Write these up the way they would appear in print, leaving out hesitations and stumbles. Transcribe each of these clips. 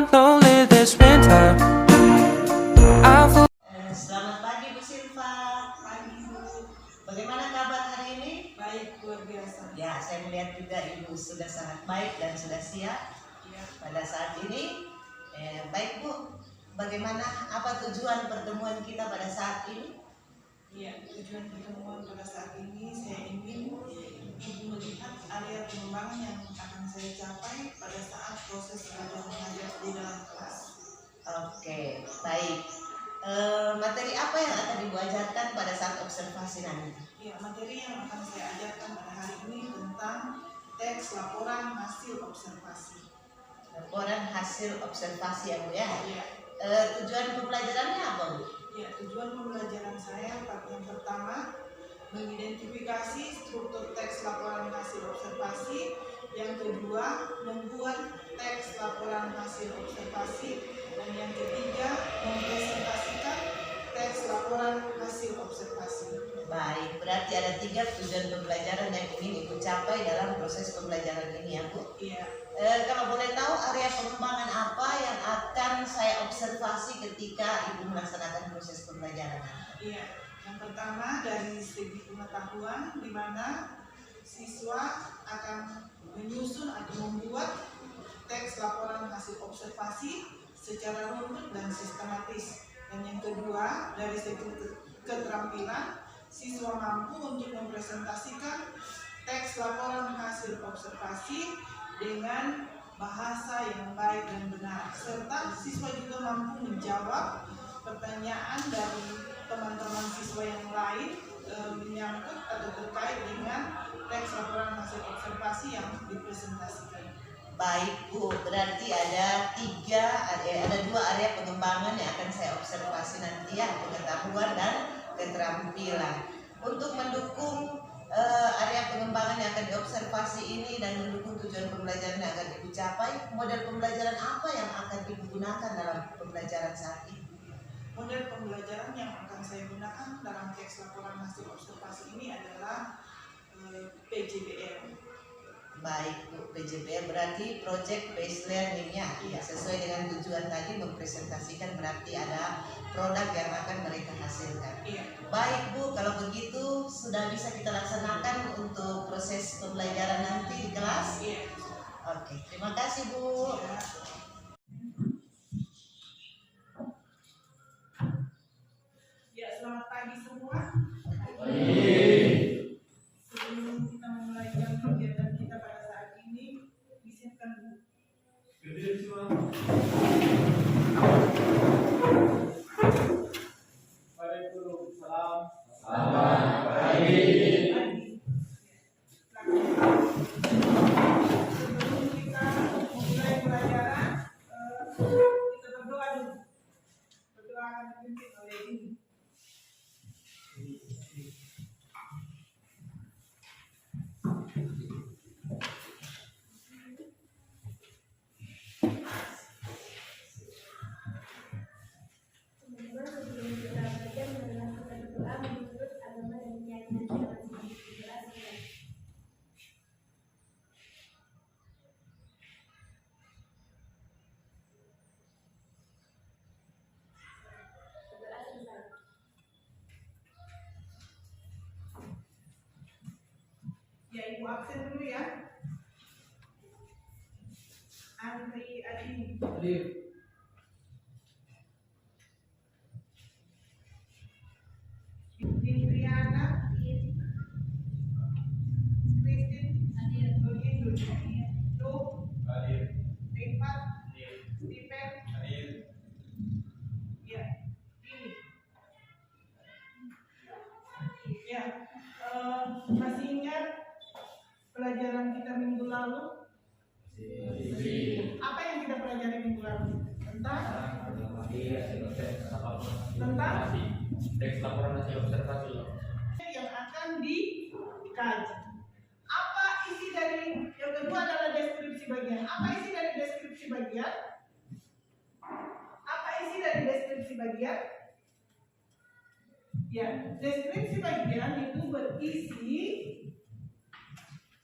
I'm lonely this winter. Selamat pagi Bu Silva. Pagi Bu. Bagaimana kabar hari ini? Baik, luar biasa. Ya, saya melihat juga Ibu sudah sangat baik dan sudah siap Ya. pada saat ini. Baik Bu, bagaimana apa tujuan pertemuan kita pada saat ini? Ya, tujuan pertemuan pada saat ini saya ingin Ibu melihat area pengembangan yang akan saya capai pada saat proses belajar mengajar di dalam kelas. Oke, baik. Materi apa yang akan Ibu ajarkan pada saat observasi nanti? Ya, materi yang akan saya ajarkan pada hari ini tentang teks laporan hasil observasi. Laporan hasil observasi ya Bu ya. Ya. Tujuan pembelajarannya apa Bu? Ya, tujuan pembelajaran saya yang pertama mengidentifikasi struktur teks laporan hasil observasi, yang kedua membuat teks laporan hasil observasi, dan yang ketiga mempresentasikan teks laporan hasil observasi. Baik, berarti ada 3 tujuan pembelajaran yang ingin Ibu capai dalam proses pembelajaran ini ya Bu. Iya. Kalau boleh tahu area pengembangan apa yang akan saya observasi ketika Ibu melaksanakan proses pembelajaran? Iya. Yang pertama dari segi pengetahuan, di mana siswa akan menyusun atau membuat teks laporan hasil observasi secara runut dan sistematis. Dan yang kedua dari segi keterampilan, siswa mampu untuk mempresentasikan teks laporan hasil observasi dengan bahasa yang baik dan benar, serta siswa juga mampu menjawab pertanyaan dari teman-teman siswa yang lain menyangkut atau terkait dengan teks laporan hasil observasi yang dipresentasikan. Baik Bu, berarti ada 2 area pengembangan yang akan saya observasi nanti ya, pengetahuan dan keterampilan. Untuk mendukung area pengembangan yang akan diobservasi ini dan mendukung tujuan pembelajaran yang akan Ibu capai, model pembelajaran apa yang akan Ibu gunakan dalam pembelajaran saat ini? Model pembelajaran yang akan saya gunakan dalam teks laporan hasil observasi ini adalah PJBL. Baik Bu, PJBL berarti Project Based Learning ya. Iya. Sesuai dengan tujuan tadi mempresentasikan berarti ada produk yang akan mereka hasilkan. Iya. Baik Bu, kalau begitu sudah bisa kita laksanakan untuk proses pembelajaran nanti di kelas? Iya. Oke, terima kasih Bu. Ya. Ya, selamat pagi semua. Sebelum kita memulai kegiatan kita pada saat ini, disiapkan Bu. Waalaikumsalam. Selamat pagi. Sebelum kita memulai pelajaran, kita berdoa dulu. Berdoa akan dipimpin oleh ini. Teman-teman, sebelum kita belajar marilah kita berdoa menurut agama dan keyakinan kita masing-masing. Berdoa sebentar. Berdoa sebentar. Ya, Ibu absen dulu ya. Andri Adi. Indriana. Christine. Nur Indul. Nuh. Rifat. Stephen. Ya, ini. Ya, masih ingat pelajaran kita minggu lalu? Apa yang kita pelajari minggu lalu? Tentang Teks laporan hasil observasi. yang akan dikaji. Apa isi dari yang kedua adalah deskripsi bagian. Apa isi dari deskripsi bagian? Apa isi dari deskripsi bagian? Ya, deskripsi bagian itu berisi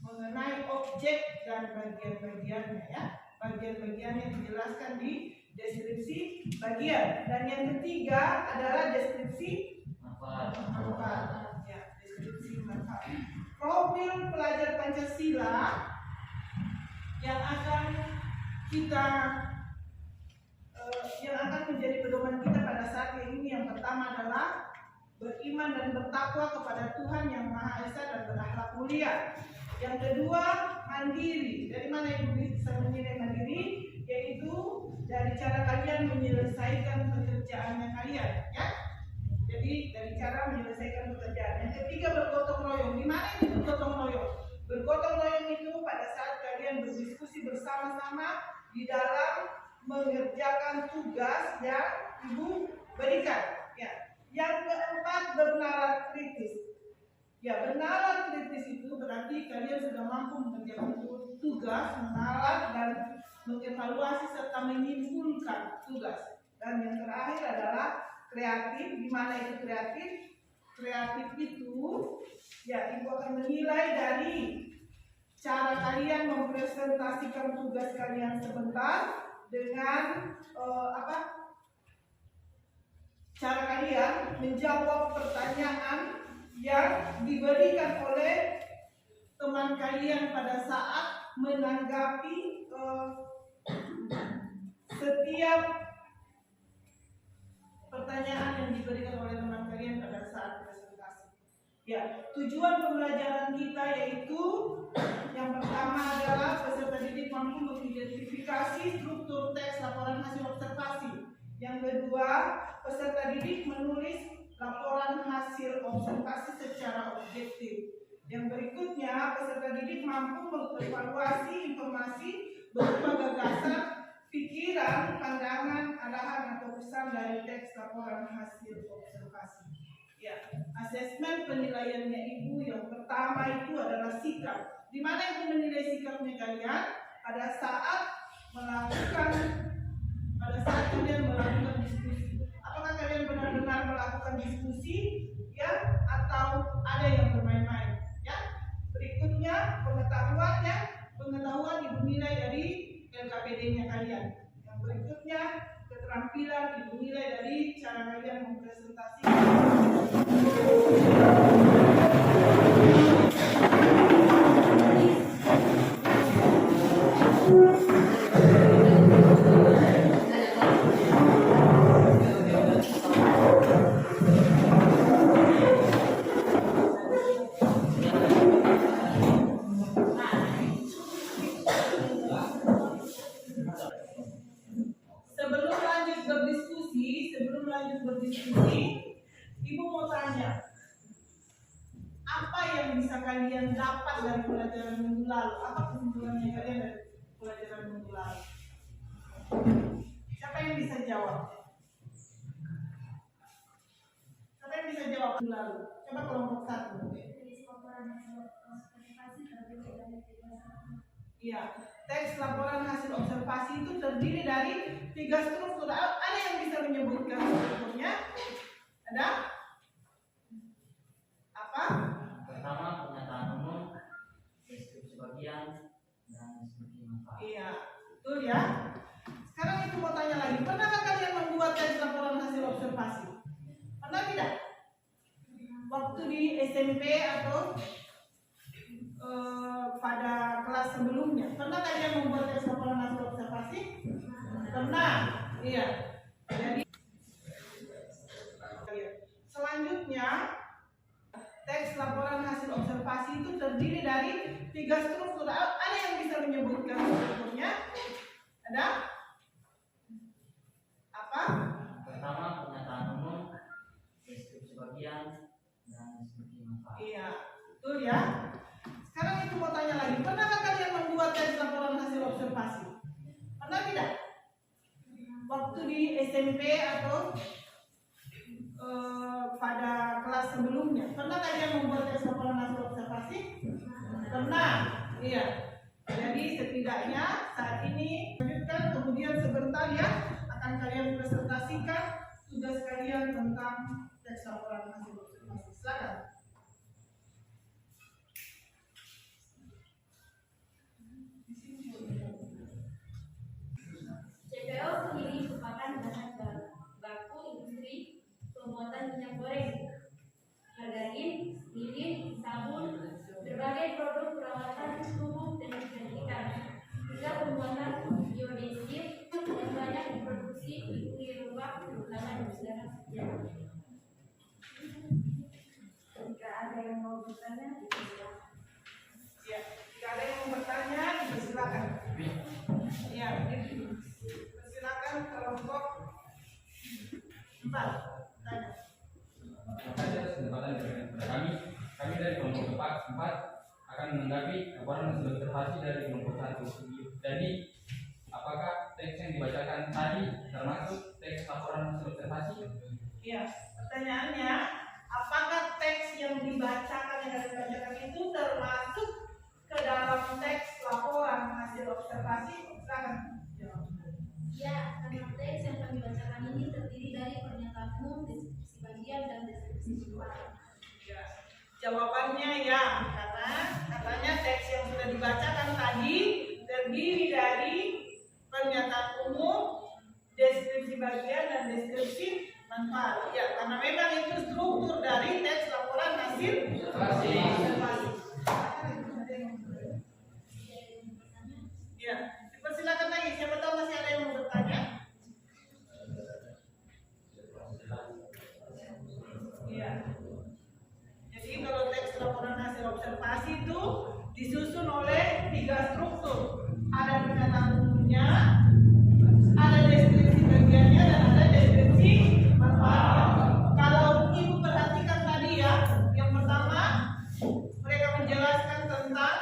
mengenai objek dan bagian-bagiannya ya. bagian-bagian yang dijelaskan di deskripsi bagian. Dan yang ketiga adalah deskripsi manfaat. Ya, deskripsi manfaat. Profil pelajar Pancasila yang akan kita yang akan menjadi pedoman kita pada saat ini, yang pertama adalah beriman dan bertakwa kepada Tuhan yang Maha Esa dan berakhlak mulia. Yang kedua, mandiri. Dari mana Ibu bisa menilai mandiri? Yaitu dari cara kalian menyelesaikan pekerjaannya kalian, ya. Jadi dari cara menyelesaikan pekerjaan. Yang ketiga, bergotong royong. Di mana itu bergotong royong? Bergotong royong itu pada saat kalian berdiskusi bersama-sama di dalam mengerjakan tugas yang Ibu berikan. Ya. Yang keempat, bernalar kritis. Ya, bernalar kritis itu berarti kalian sudah mampu mengerjakan tugas, menalar dan mengevaluasi serta menyimpulkan tugas. Dan yang terakhir adalah kreatif. Di mana itu kreatif? Kreatif itu ya Ibu akan menilai dari cara kalian mempresentasikan tugas kalian sebentar dengan cara kalian menjawab pertanyaan yang diberikan oleh teman kalian pada saat menanggapi setiap pertanyaan yang diberikan oleh teman kalian pada saat presentasi. Ya, tujuan pembelajaran kita yaitu yang pertama adalah peserta didik mampu mengidentifikasi struktur teks laporan hasil observasi. Yang kedua, peserta didik menulis laporan hasil observasi secara objektif. Yang berikutnya, peserta didik mampu mengevaluasi informasi berupa gagasan, pikiran, pandangan, arahan atau pesan dari teks laporan hasil observasi. Ya, asesmen penilaiannya Ibu yang pertama itu adalah sikap. Di mana Ibu menilai sikapnya kalian pada saat kalian melakukan diskusi. Apakah kalian benar-benar melakukan diskusi, ya, atau ada yang bermain-main? Ya. Berikutnya pengetahuan Ibu nilai dari LKPD-nya kalian. Yang berikutnya keterampilan Ibu nilai dari cara kalian mempresentasikan. Sebelum lanjut berdiskusi, Ibu mau tanya, apa yang bisa kalian dapat dari pelajaran minggu lalu? Apa kesimpulannya kalian dari pelajaran minggu lalu? Siapa yang bisa jawab? Siapa yang bisa jawab minggu lalu? Coba kelompok 1. Iya, teks laporan hasil observasi itu terdiri dari 3 struktur. Ada yang bisa menyebutkan strukturnya? Ada? Apa? Pertama, pernyataan umum, deskripsi bagian, dan deskripsi manfaat. Iya, betul ya. Sekarang Ibu mau tanya lagi, pernahkah kalian membuat teks laporan hasil observasi? Pernah tidak? Waktu di SMP atau pada kelas sebelumnya, pernah kalian membuat teks laporan hasil observasi? Pernah, iya. Jadi selanjutnya teks laporan hasil observasi itu terdiri dari 3 struktur. Ada yang bisa menyebutkan strukturnya? Ada? Apa? Pertama, pernyataan umum, deskripsi bagian, dan deskripsi manfaat. Iya, betul ya. Sekarang Ibu mau tanya lagi, pernahkah kalian membuat teks laporan hasil observasi? Pernah tidak? Waktu di SMP atau pada kelas sebelumnya, pernah kalian membuat teks laporan hasil observasi? Pernah, iya. Jadi setidaknya saat ini lanjutkan, kemudian sebentar ya akan kalian presentasikan tugas kalian tentang teks laporan hasil observasi. Silakan. Ceo ini merupakan bahan baku industri pembuatan minyak goreng, margarin, lilin, sabun, berbagai produk perawatan tubuh dan kecantikan, hingga pembuatan biodiesel yang banyak diproduksi di Uni Eropa, terutama di negara Asia. Jika ada yang mau bertanya, silakan. Ya, jika ada yang mau bertanya, silakan. Ya, silakan kelompok 4. Tanya. Terima kasih atas kesempatan yang diberikan kepada kami. Kami dari kelompok 4 akan menanggapi laporan hasil observasi dari kelompok 1. Jadi, apakah teks yang dibacakan tadi termasuk teks laporan hasil observasi? Ya, pertanyaannya, apakah teks yang dibacakan itu termasuk ke dalam teks laporan hasil observasi? Silakan. Ya, karena teks yang kami bacakan ini terdiri dari pernyataan umum, deskripsi bagian, dan deskripsi sumber. Ya, jawabannya ya, karena katanya teks yang sudah dibacakan tadi terdiri dari pernyataan umum, deskripsi bagian, dan deskripsi manfaat. Ya, karena memang itu struktur dari teks laporan hasil observasi. Ya, dipersilakan lagi. Siapa tahu masih ada yang mau bertanya? Ya. Jadi kalau teks laporan hasil observasi itu disusun oleh 3 struktur. Ada pernyataan umumnya, ada deskripsi bagiannya, dan ada deskripsi manfaatnya. Kalau ibu perhatikan tadi ya, yang pertama mereka menjelaskan tentang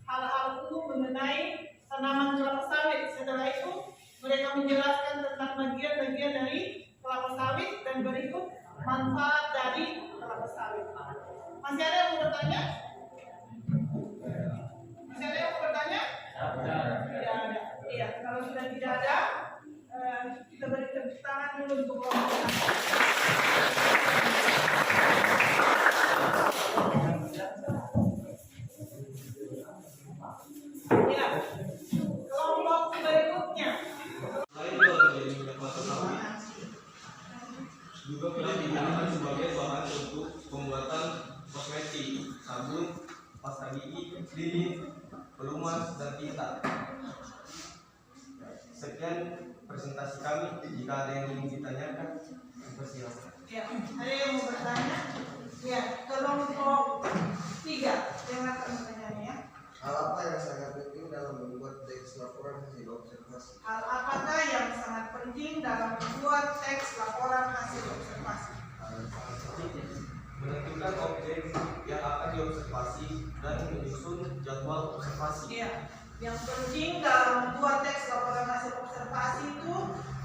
hal-hal umum mengenai tanaman kelapa sawit. Setelah itu mereka menjelaskan tentang bagian-bagian dari kelapa sawit dan berikut manfaat dari kelapa sawit. Masih ada yang mau bertanya? Masih ada yang mau bertanya? Tidak ada. Iya, kalau sudah tidak ada, kita beri tepuk tangan dulu untuk kelompok. Ya, kelompok berikutnya. Juga tidak digunakan sebagai bahan untuk pembuatan kosmetik, sabun, pasta gigi, lilin, pelumas, dan tinta. Sekian presentasi kami. Jika ada yang ingin ditanyakan, persilakan. Ya, ada yang mau bertanya? Ya, kelompok 3 yang akan bertanya ya. Hal apa yang sangat penting dalam membuat teks laporan hasil observasi? Hal apakah yang sangat penting dalam membuat teks laporan hasil observasi? Menentukan objek yang akan diobservasi dan menyusun jadwal observasi. Iya, yang penting dalam membuat teks laporan hasil observasi itu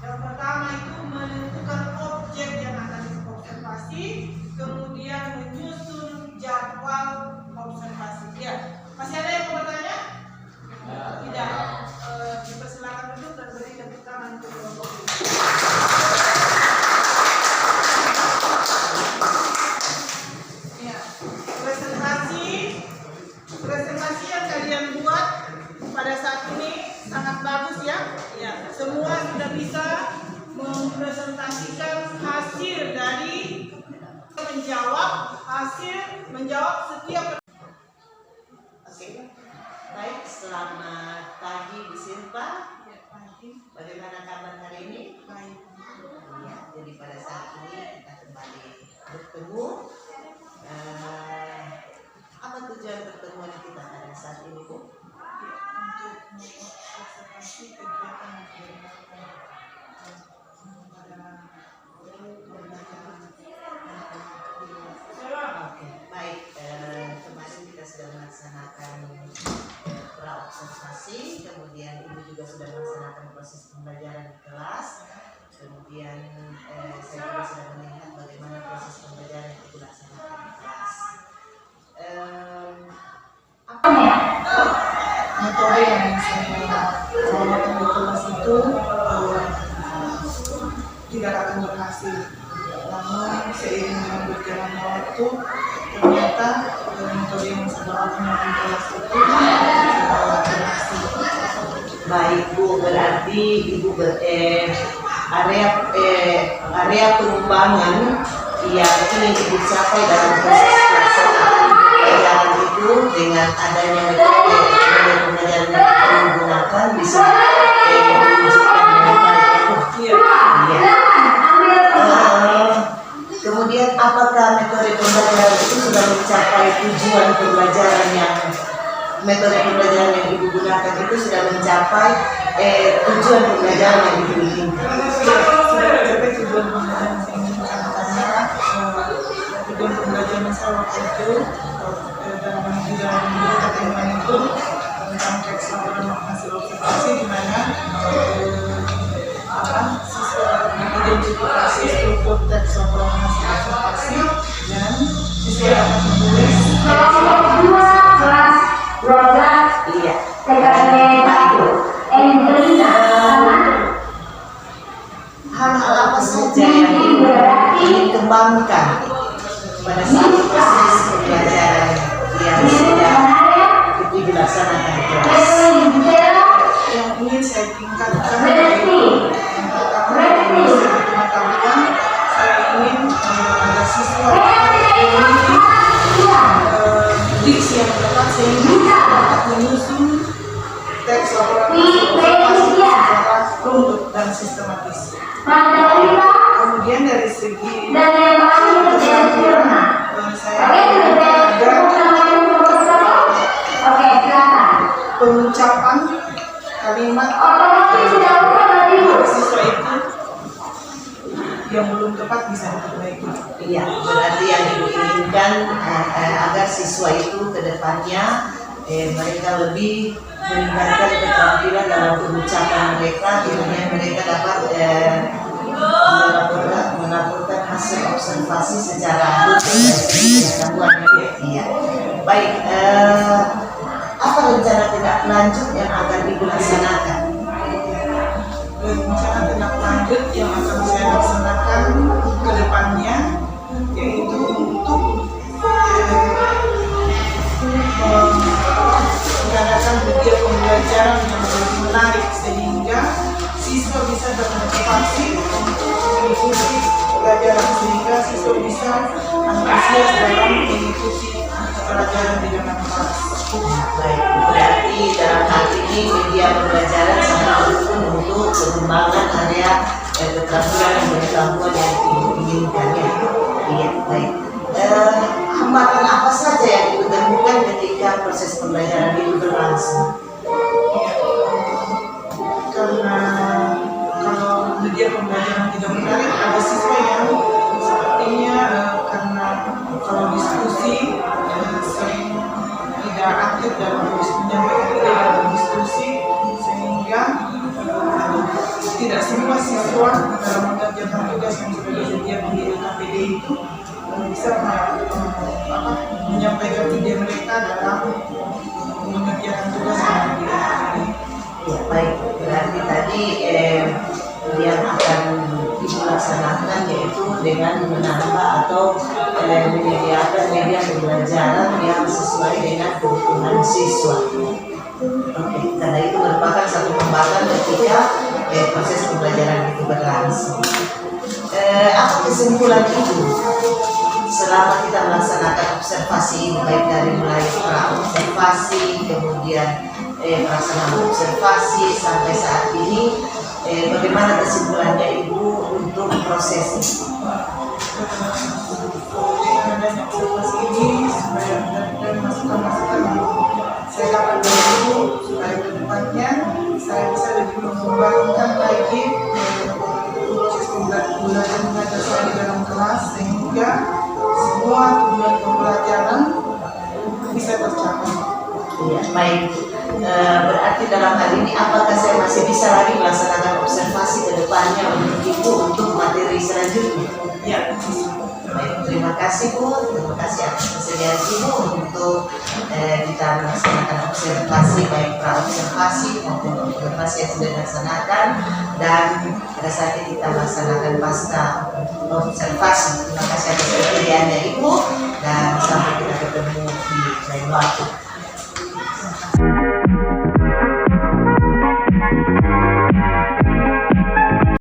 yang pertama itu menentukan objek yang akan diobservasi, kemudian menyusun jadwal observasi. Ya, masih ada yang mau bertanya? Tidak. Dipersilakan duduk dan beri tepuk tangan untuk kelompok ini. Ya, presentasi yang kalian buat pada saat ini sangat bagus ya. Ya, semua sudah bisa mempresentasikan hasil dari menjawab setiap. Oke, baik. Selamat pagi Bu Silva. Bagaimana kabar hari ini? Baik. Ya, jadi pada saat ini kita kembali bertemu. Apa tujuan pertemuan kita pada saat ini, Bu? Untuk mengobservasi kegiatan yang dilakukan pada Oke, baik. Kemarin kita sudah melaksanakan pra-observasi, kemudian Ibu juga sudah melaksanakan proses pembelajaran di kelas, kemudian saya juga sudah melihat bagaimana proses pembelajaran yang dilaksanakan di kelas. metode yang saya gunakan di kelas itu tidak akan berhasil. Namun seiring dengan berjalannya waktu, ternyata metode yang saya gunakan di kelas itu berhasil. Baik Bu, berarti Ibu area pengembangan yang ingin Ibu capai dalam proses pelaksanaan pembelajaran itu dengan adanya metode pembelajaran yang digunakan bisa diwujudkan dengan baik. Iya. Kemudian apakah metode pembelajaran itu sudah mencapai tujuan pembelajaran yang metode pembelajaran yang Ibu gunakan itu sudah mencapai tujuan pembelajaran yang Ibu inginkan? Sudah mencapai tujuan pembelajaran yang inginkan. Tujuan pembelajaran saya waktu itu dalam pertemuan itu tentang teks laporan hasil observasi di mana siswa mengidentifikasi struktur teks laporan hasil observasi dan siswa dapat menulis Iya. Hal-hal apa saja yang ingin kembangkan pada saat proses pembelajaran yang sudah dilaksanakan di kelas? yang ingin saya tingkatkan yaitu yang pertama dari pengetahuan saya ingin agar siswa memiliki diksi yang tepat sehingga dapat menyusun teks laporan observasi secara runut dan sistematis. Kemudian dari segi keterampilan saya agar pengucapan kalimat siswa itu yang belum tepat bisa diperbaiki. Iya, berarti yang Ibu inginkan agar siswa itu ke depannya mereka lebih meningkatkan keterampilan dalam pengucapan mereka, kemudian mereka dapat melaporkan hasil observasi secara utuh dari pengetahuan. Iya. Baik, apa rencana tindak lanjut yang akan Ibu laksanakan? Rencana tindak lanjut yang akan saya laksanakan ke depannya yaitu untuk mengadakan kegiatan pembelajaran yang lebih menarik sehingga siswa bisa termotivasi untuk mengikuti pelajaran sehingga siswa bisa antusias dalam mengikuti pelajaran di dalam kelas. Baik, berarti dalam hal ini media pembelajaran sangat mendukung untuk pengembangan area keterampilan dan pengetahuan yang Ibu inginkan ya. Iya, baik. Hambatan apa saja yang Ibu temukan ketika proses pembelajaran itu berlangsung? Karena kalau media pembelajaran tidak menarik, ada siswa yang sepertinya karena kalau diskusi sering tidak aktif dalam menyampaikan ide dalam diskusi sehingga tidak semua siswa dalam mengerjakan tugas yang sudah disediakan di LKPD itu bisa menyampaikan ide mereka dalam mengerjakan tugas yang di Ya, baik, berarti tadi yang akan Ibu laksanakan yaitu dengan menambah atau menyediakan media pembelajaran yang sesuai dengan kebutuhan siswa. Oke, karena itu merupakan satu kembangan ketika proses pembelajaran itu berlangsung. Apa kesimpulan Ibu selama kita melaksanakan observasi ini, baik dari mulai pra-observasi, kemudian pelaksanaan observasi sampai saat ini, bagaimana kesimpulannya Ibu untuk proses ini? Dengan adanya observasi ini supaya mendapatkan masukan-masukan saya dapat dari Ibu supaya ke depannya saya bisa lebih mengembangkan lagi proses pembelajaran mengajar saya di dalam kelas sehingga semua tujuan pembelajaran bisa tercapai. Ya, baik. Berarti dalam hal ini apakah saya masih bisa lagi melaksanakan observasi ke depannya untuk Ibu untuk materi selanjutnya? Ya. Baik, terima kasih Bu, terima kasih atas kesediaan Ibu untuk kita melaksanakan observasi baik pra-observasi maupun observasi yang sudah dilaksanakan dan pada saat ini kita melaksanakan pasca observasi. Terima kasih atas kesediaannya Ibu dan sampai kita ketemu di lain waktu.